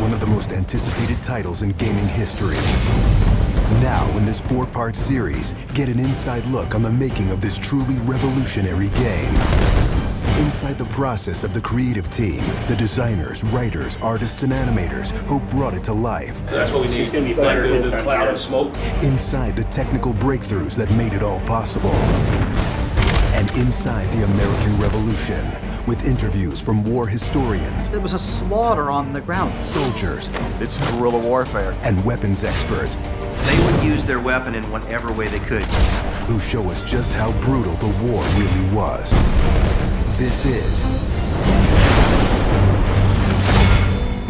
one of the most anticipated titles in gaming history. Now, in this 4-part series, get an inside look on the making of this truly revolutionary game. Inside the process of the creative team, the designers, writers, artists, and animators who brought it to life. That's what we need. It's going to be thunder in the cloud of smoke. Inside the technical breakthroughs that made it all possible. And inside the American Revolution, with interviews from war historians. There was a slaughter on the ground. Soldiers. It's guerrilla warfare. And weapons experts. They would use their weapon in whatever way they could. Who show us just how brutal the war really was. This is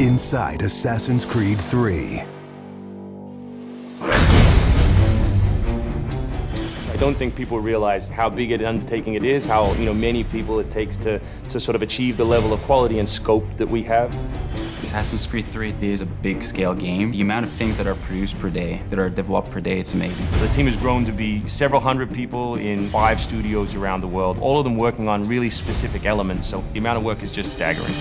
Inside Assassin's Creed 3. I don't think people realize how big an undertaking it is, how many people it takes to sort of achieve the level of quality and scope that we have. Assassin's Creed 3 is a big-scale game. The amount of things that are produced per day, that are developed per day, it's amazing. The team has grown to be several hundred people in 5 studios around the world, all of them working on really specific elements, so the amount of work is just staggering.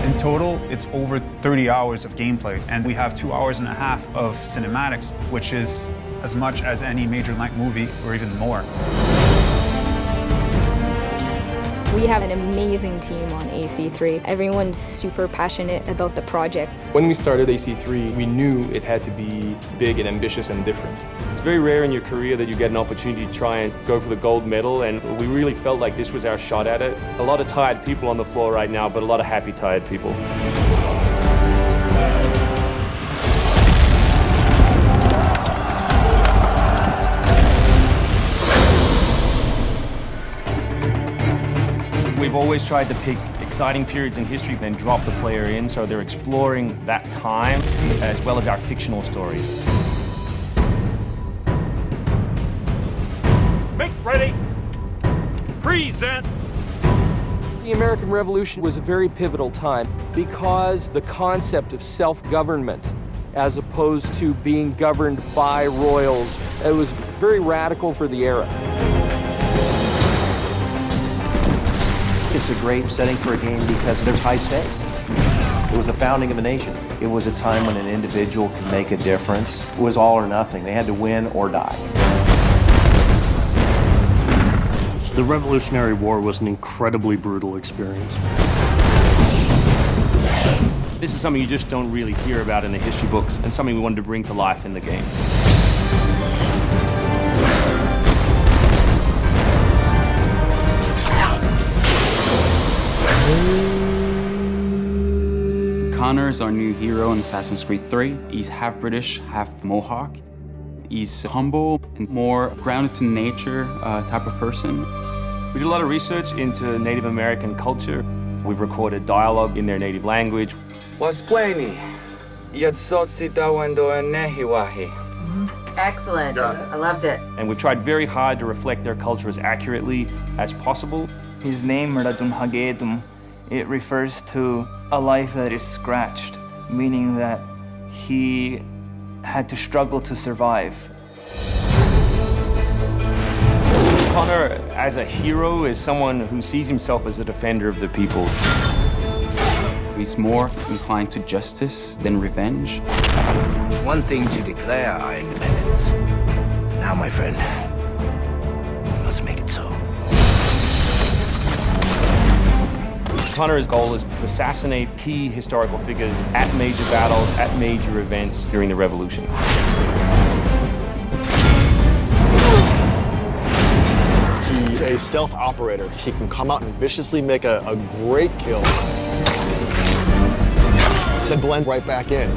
In total, it's over 30 hours of gameplay, and we have 2.5 hours of cinematics, which is as much as any major length movie, or even more. We have an amazing team on AC3. Everyone's super passionate about the project. When we started AC3, we knew it had to be big and ambitious and different. It's very rare in your career that you get an opportunity to try and go for the gold medal, and we really felt like this was our shot at it. A lot of tired people on the floor right now, but a lot of happy, tired people. We've always tried to pick exciting periods in history and drop the player in, so they're exploring that time as well as our fictional story. Make ready. Present. The American Revolution was a very pivotal time because the concept of self-government as opposed to being governed by royals, it was very radical for the era. It's a great setting for a game because there's high stakes. It was the founding of a nation. It was a time when an individual could make a difference. It was all or nothing. They had to win or die. The Revolutionary War was an incredibly brutal experience. This is something you just don't really hear about in the history books, and something we wanted to bring to life in the game. Connor is our new hero in Assassin's Creed 3. He's half British, half Mohawk. He's humble and more grounded to nature type of person. We did a lot of research into Native American culture. We've recorded dialogue in their native language. Excellent. I loved it. And we've tried very hard to reflect their culture as accurately as possible. His name, Radun Hagedum, it refers to a life that is scratched, meaning that he had to struggle to survive. Connor, as a hero, is someone who sees himself as a defender of the people. He's more inclined to justice than revenge. It's one thing to declare our independence. Now, my friend, we must make it so. Connor's goal is to assassinate key historical figures at major battles, at major events during the Revolution. He's a stealth operator. He can come out and viciously make a great kill, then blend right back in.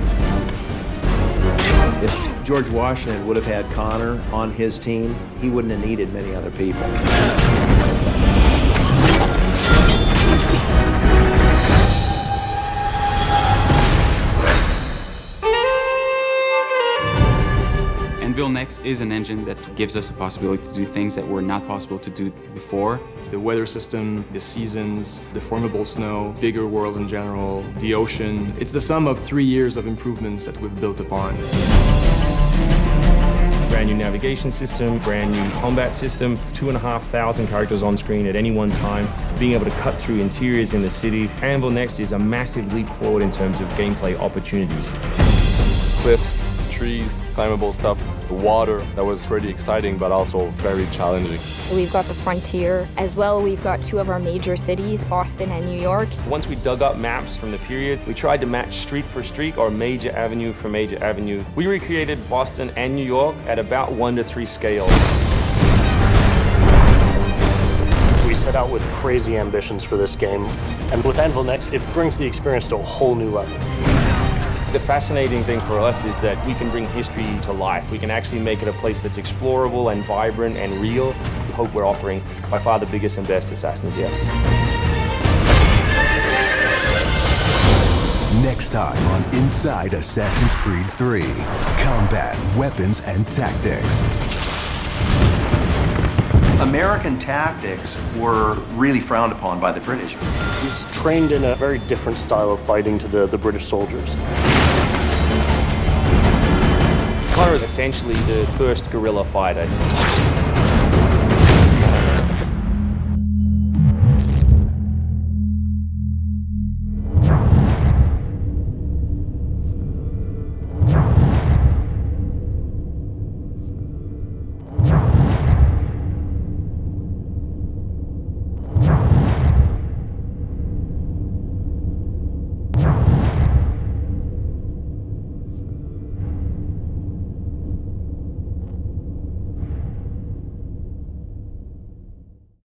If George Washington would have had Connor on his team, he wouldn't have needed many other people. Anvil Next is an engine that gives us the possibility to do things that were not possible to do before. The weather system, the seasons, the formable snow, bigger worlds in general, the ocean. It's the sum of 3 years of improvements that we've built upon. We're brand new navigation system, brand new combat system, 2,500 characters on screen at any one time, being able to cut through interiors in the city. Anvil Next is a massive leap forward in terms of gameplay opportunities. Cliffs, trees, climbable stuff, the water, that was pretty exciting but also very challenging. We've got the frontier as well. We've got two of our major cities, Boston and New York. Once we dug up maps from the period, we tried to match street for street or major avenue for major avenue. We recreated Boston and New York at about 1:3 scale. We set out with crazy ambitions for this game, and with Anvil Next, it brings the experience to a whole new level. The fascinating thing for us is that we can bring history to life. We can actually make it a place that's explorable and vibrant and real. We hope we're offering by far the biggest and best Assassins yet. Next time on Inside Assassin's Creed 3, combat, weapons, and tactics. American tactics were really frowned upon by the British. He's trained in a very different style of fighting to the British soldiers. Connor is essentially the first guerrilla fighter.